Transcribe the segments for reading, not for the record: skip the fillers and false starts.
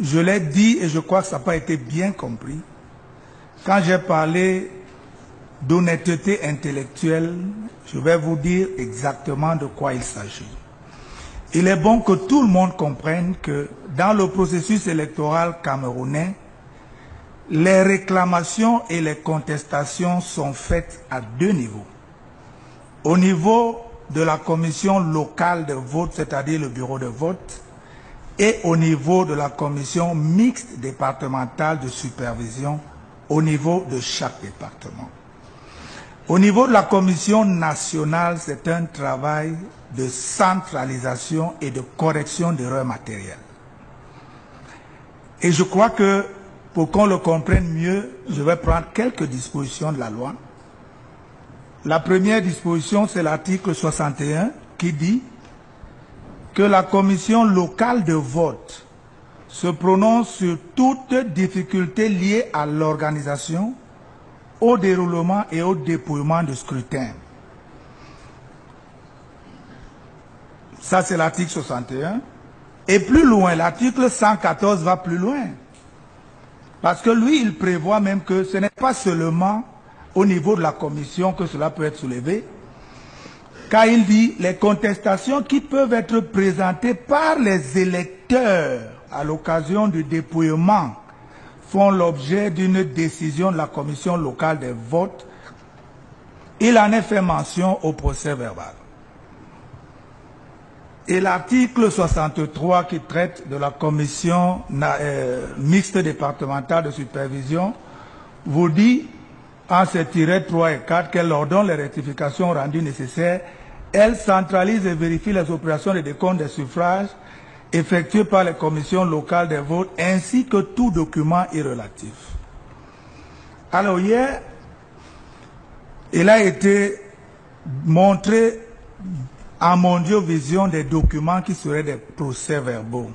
je l'ai dit et je crois que ça n'a pas été bien compris. Quand j'ai parlé d'honnêteté intellectuelle, je vais vous dire exactement de quoi il s'agit. Il est bon que tout le monde comprenne que dans le processus électoral camerounais, les réclamations et les contestations sont faites à deux niveaux. Au niveau de la commission locale de vote, c'est-à-dire le bureau de vote, et au niveau de la commission mixte départementale de supervision, au niveau de chaque département. Au niveau de la commission nationale, c'est un travail de centralisation et de correction d'erreurs matérielles. Et je crois que, pour qu'on le comprenne mieux, je vais prendre quelques dispositions de la loi. La première disposition, c'est l'article 61 qui dit que la commission locale de vote se prononce sur toute difficulté liée à l'organisation, au déroulement et au dépouillement du scrutin. Ça, c'est l'article 61. Et plus loin, l'article 114 va plus loin. Parce que lui, il prévoit même que ce n'est pas seulement au niveau de la commission que cela peut être soulevé, car il dit les contestations qui peuvent être présentées par les électeurs à l'occasion du dépouillement font l'objet d'une décision de la commission locale des votes. Il en est fait mention au procès verbal. Et l'article 63 qui traite de la commission mixte départementale de supervision vous dit, en ces tirets 3 et 4, qu'elle ordonne les rectifications rendues nécessaires, elle centralise et vérifie les opérations de décompte des suffrages effectuées par les commissions locales des votes, ainsi que tout document irrelatif. Alors hier, il a été montré en mondiovision des documents qui seraient des procès-verbaux.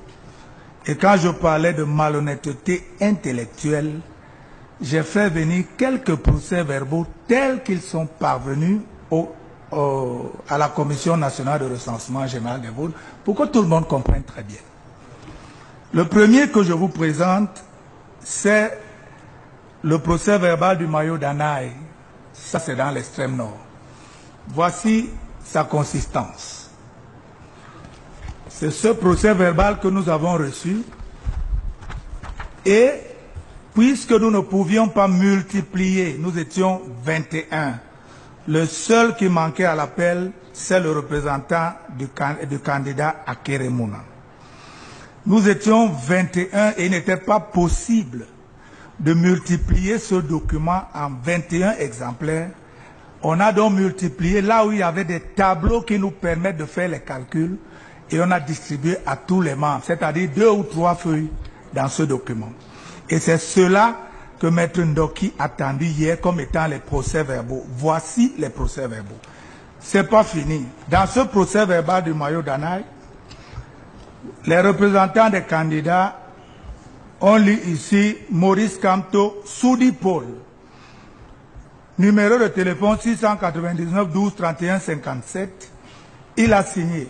Et quand je parlais de malhonnêteté intellectuelle, j'ai fait venir quelques procès-verbaux tels qu'ils sont parvenus à la Commission nationale de recensement général des votes, pour que tout le monde comprenne très bien. Le premier que je vous présente, c'est le procès-verbal du Mayo d'Anaï. Ça, c'est dans l'extrême nord. Voici sa consistance. C'est ce procès-verbal que nous avons reçu. Et puisque nous ne pouvions pas multiplier, nous étions 21. Le seul qui manquait à l'appel, c'est le représentant du candidat à Kérémouna. Nous étions 21 et il n'était pas possible de multiplier ce document en 21 exemplaires. On a donc multiplié là où il y avait des tableaux qui nous permettent de faire les calculs et on a distribué à tous les membres, c'est-à-dire 2 ou 3 feuilles dans ce document. Et c'est cela que Maître Ndoki a attendu hier comme étant les procès-verbaux. Voici les procès-verbaux. Ce n'est pas fini. Dans ce procès-verbal du Mayo d'Anaï, les représentants des candidats ont lu ici Maurice Kamto, Soudi Paul. Numéro de téléphone 699 12 31 57. Il a signé.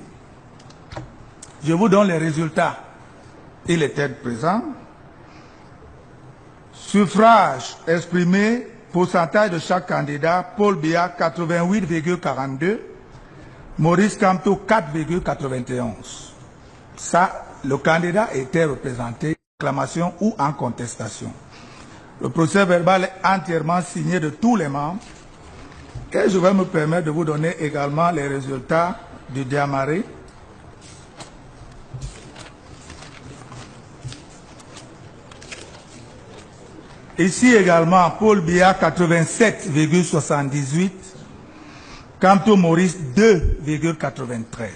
Je vous donne les résultats. Il était présent. Suffrage exprimé, pourcentage de chaque candidat, Paul Biya 88,42, Maurice Kamto 4,91. Ça, le candidat était représenté, acclamation ou en contestation. Le procès verbal est entièrement signé de tous les membres et je vais me permettre de vous donner également les résultats du Diamaré. Ici également, Paul Biya 87,78, Kamto Maurice 2,93.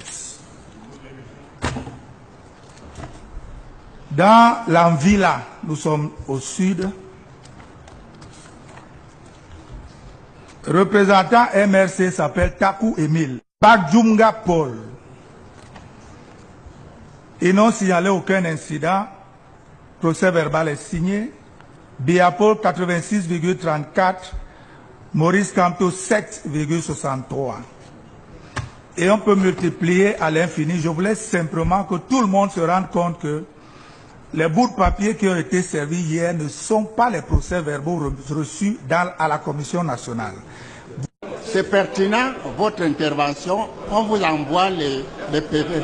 Dans l'Anvila, nous sommes au sud. Représentant MRC s'appelle Taku Emile. Bakjumga Paul. Ils n'ont signalé aucun incident. Procès verbal est signé. Biapol 86,34, Maurice Kamto 7,63. Et on peut multiplier à l'infini. Je voulais simplement que tout le monde se rende compte que les bouts de papier qui ont été servis hier ne sont pas les procès-verbaux reçus à la Commission nationale. C'est pertinent, votre intervention. On vous envoie les PV.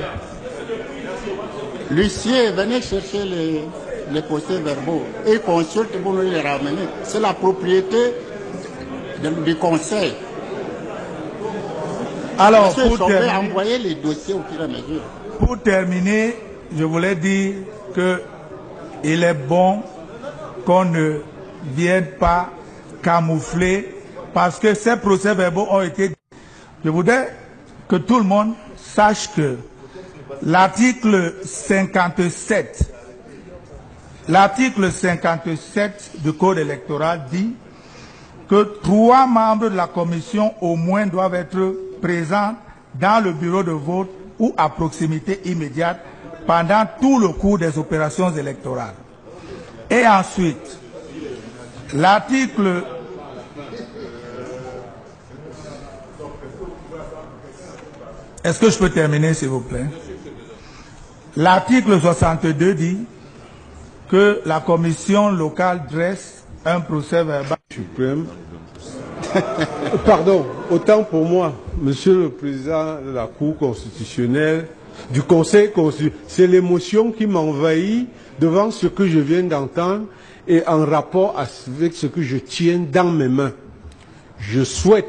L'huissier, venez chercher les procès-verbaux et consulte pour nous les ramener. C'est la propriété du conseil. Alors, envoyer les dossiers au fur et à mesure. Pour terminer, je voulais dire qu'il est bon qu'on ne vienne pas camoufler parce que ces procès-verbaux ont été... Je voudrais que tout le monde sache que l'article 57 du Code électoral dit que 3 membres de la commission au moins doivent être présents dans le bureau de vote ou à proximité immédiate pendant tout le cours des opérations électorales. Et ensuite, l'article... Est-ce que je peux terminer, s'il vous plaît? L'article 62 dit que la commission locale dresse un procès-verbal suprême. Pardon, autant pour moi, Monsieur le Président de la Cour constitutionnelle, du Conseil constitutionnel, c'est l'émotion qui m'envahit devant ce que je viens d'entendre et en rapport avec ce que je tiens dans mes mains. Je souhaite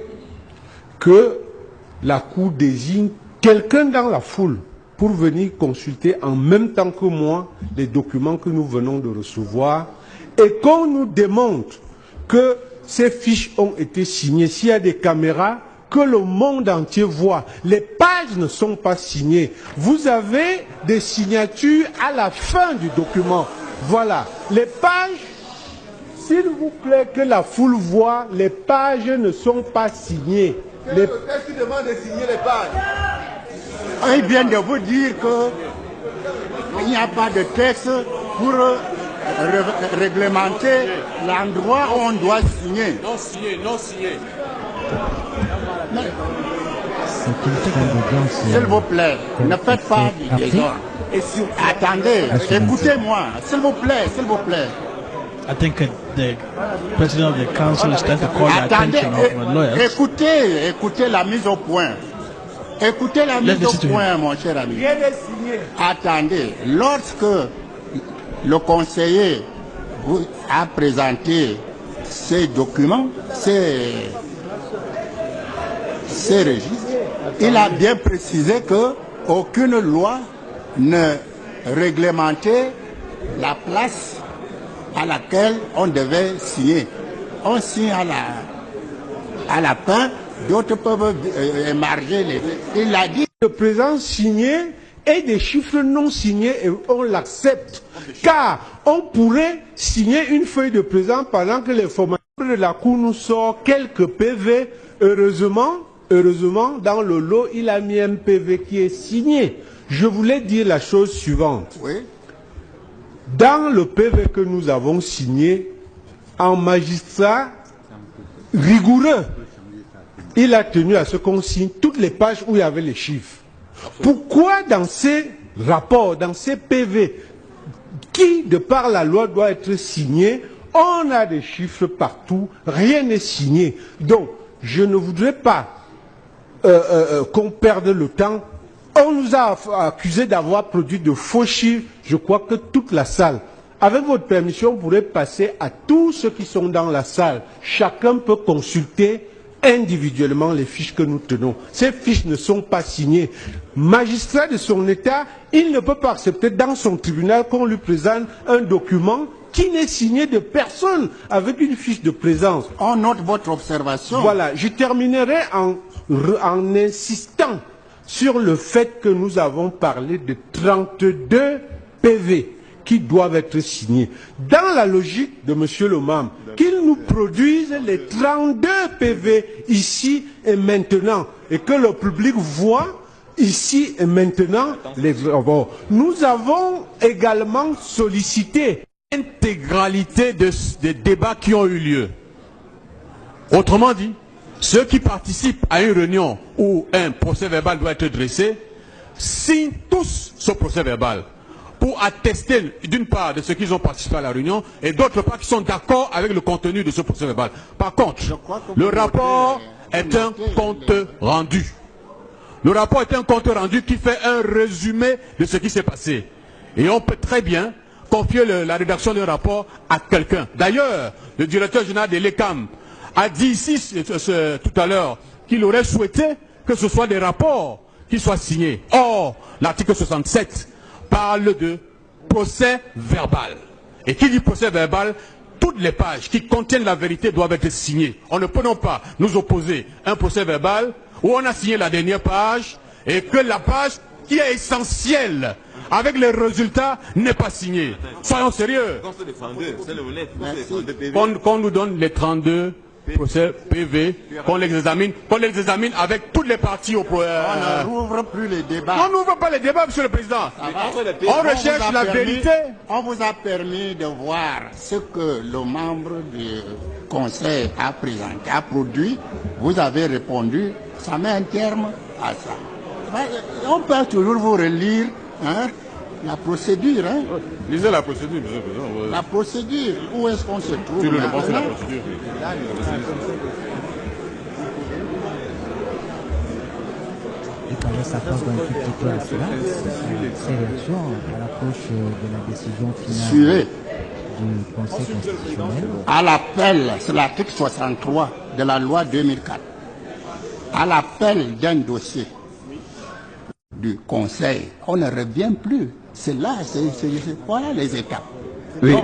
que la Cour désigne quelqu'un dans la foule pour venir consulter en même temps que moi les documents que nous venons de recevoir et qu'on nous démontre que ces fiches ont été signées. S'il y a des caméras, que le monde entier voit. Les pages ne sont pas signées. Vous avez des signatures à la fin du document. Voilà. Les pages, s'il vous plaît, que la foule voit, les pages ne sont pas signées. Quel est le texte qui demande de signer les pages? Il vient de vous dire qu'il n'y a pas de texte pour réglementer l'endroit où on doit signer. Non signé, non signé. S'il vous plaît, ne faites pas du désordre. Attendez, écoutez-moi, s'il vous plaît, s'il vous plaît. I think the president of the council is trying to call the attention of the lawyers. Écoutez la mise au point. Écoutez la mise au point, mon cher ami. Attendez, lorsque le conseiller vous a présenté ces documents, ces registres, il a bien précisé qu'aucune loi ne réglementait la place à laquelle on devait signer. On signe à la fin, d'autres peuvent émarger les... Il a dit... Le présent signé et des chiffres non signés et on l'accepte. Car on pourrait signer une feuille de présent pendant que les formateurs de la Cour nous sortent quelques PV. Heureusement, dans le lot, il a mis un PV qui est signé. Je voulais dire la chose suivante. Oui. Dans le PV que nous avons signé, en magistrat rigoureux, il a tenu à ce qu'on signe toutes les pages où il y avait les chiffres. Pourquoi dans ces rapports, dans ces PV, qui de par la loi doit être signé, on a des chiffres partout, rien n'est signé. Donc, je ne voudrais pas qu'on perde le temps. On nous a accusé d'avoir produit de faux chiffres. Je crois que toute la salle, avec votre permission, on pourrait passer à tous ceux qui sont dans la salle. Chacun peut consulter individuellement les fiches que nous tenons. Ces fiches ne sont pas signées. Magistrat de son État, il ne peut pas accepter dans son tribunal qu'on lui présente un document qui n'est signé de personne avec une fiche de présence. On note votre observation. Voilà, je terminerai en insistant sur le fait que nous avons parlé de 32 PV qui doivent être signés. Dans la logique de M. Lomam, qu'il nous produise les 32 PV ici et maintenant, et que le public voit ici et maintenant les rapports. Nous avons également sollicité l'intégralité des débats qui ont eu lieu. Autrement dit, ceux qui participent à une réunion où un procès verbal doit être dressé signent tous ce procès verbal. pour attester d'une part de ce qu'ils ont participé à la réunion et d'autre part qui sont d'accord avec le contenu de ce procès verbal. Par contre, le rapport est un compte rendu. Le rapport est un compte rendu qui fait un résumé de ce qui s'est passé. Et on peut très bien confier la rédaction d'un rapport à quelqu'un. D'ailleurs, le directeur général de l'ECAM a dit ici tout à l'heure qu'il aurait souhaité que ce soit des rapports qui soient signés. Or, l'article 67 parle de procès verbal. Et qui dit procès verbal, toutes les pages qui contiennent la vérité doivent être signées. On ne peut non pas nous opposer un procès verbal où on a signé la dernière page et que la page qui est essentielle avec les résultats n'est pas signée. Soyons sérieux. Qu'on nous donne les 32 procès PV, qu'on les examine avec toutes les parties au On n'ouvre plus les débats. On n'ouvre pas les débats, monsieur le président. On recherche la vérité. On vous a permis de voir ce que le membre du conseil a présenté, a produit. Vous avez répondu. Ça met un terme à ça. On peut toujours vous relire la procédure. Lisez la procédure, monsieur le président. La procédure, où est-ce qu'on se trouve? Sur le rapport, c'est la procédure. Et pendant sa part d'un tout petit peu à cela, ces réactions à l'approche de la décision finale du Conseil constitutionnel. À l'appel, c'est l'article 63 de la loi 2004. À l'appel d'un dossier du Conseil, on ne revient plus. C'est là, voilà les étapes. Oui, donc,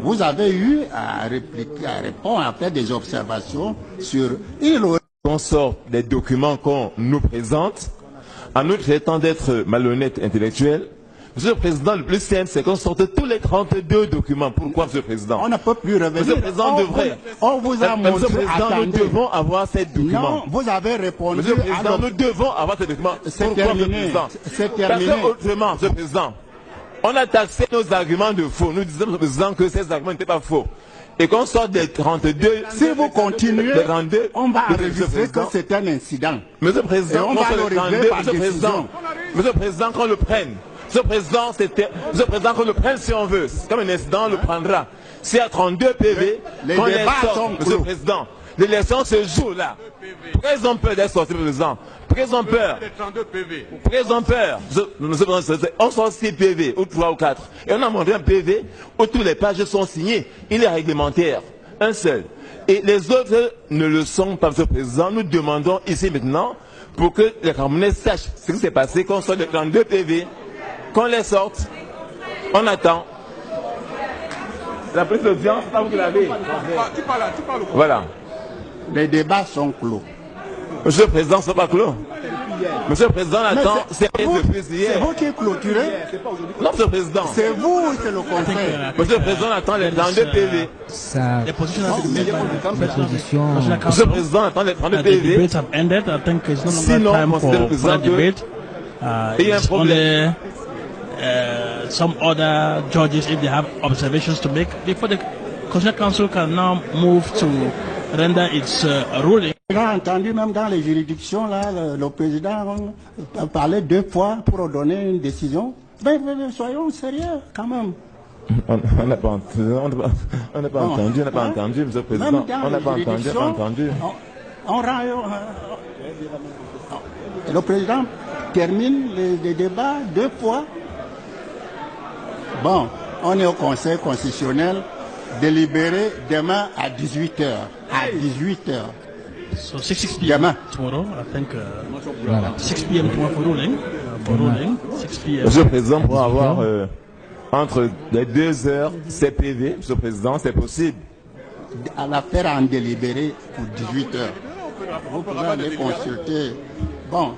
vous avez eu à répliquer, à répondre, à faire des observations sur... On sort des documents qu'on nous présente, en nous traitant d'être malhonnêtes intellectuels. Monsieur le Président, le plus simple, c'est qu'on sorte tous les 32 documents. Pourquoi, Monsieur le Président? On ne peut plus revenir. Monsieur le Président devrait. On vous a montré... Monsieur le Président, nous devons avoir ces documents. Non, vous avez répondu... Monsieur le Président, nous devons avoir ces documents. C'est terminé. C'est terminé. Parce que autrement, Monsieur le Président, on a taxé nos arguments de faux. Nous disons, Monsieur le Président, que ces arguments n'étaient pas faux. Et qu'on sort des 32... Si vous continuez, on va enregistrer que c'est un incident. Monsieur le Président, on va le régler par décision. Monsieur le Président, qu'on le prenne. Monsieur le Président, qu'on le prenne si on veut. Comme un incident, on le prendra. S'il y a 32 PV, qu'on les sorte, Monsieur le Président. L'élection se joue là. Pourquoi ils ont peur d'être sortis, Monsieur le Président? Pourquoi ils ont peur? Pourquoi ils ont peur? On sort 6 PV, ou 3 ou 4. Et on a montré un PV où toutes les pages sont signées. Il est réglementaire. Un seul. Et les autres ne le sont pas, Monsieur le Président. Nous demandons ici maintenant, pour que les Camerounais sachent ce qui s'est passé, qu'on sorte les 32 PV, qu'on les sorte. On attend. La prise d'audience, c'est pas vous qui l'avez. Voilà. Les débats sont clos. Monsieur le Président, ce n'est pas clos. Monsieur le Président, attend, c'est vous qui clôturez. Non, Monsieur le Président. C'est vous, c'est le Conseil. Monsieur le Président, attend les 32 PV. Les positions Monsieur le Président, attend les 32 PV. Sinon, Monsieur le Président, il y a un problème. Some other judges, if they have observations to make, before the Constitutional Council can now move to render its ruling. On a entendu même dans les juridictions, là, le président parlait 2 fois pour donner une décision. Ben, soyons sérieux quand même. On n'a pas entendu, Monsieur le Président. On n'a pas entendu. Le président termine les débats 2 fois. Bon, on est au Conseil constitutionnel, délibéré demain à 18h. À 18h. So 6 p.m. tomorrow, I think 6 p.m. tomorrow for ruling. 6 p.m. Monsieur le Président, pour avoir entre les 2 heures CPV, Monsieur le Président, c'est possible. À l'affaire en délibéré pour 18h. Vous pouvez aller consulter. Bon.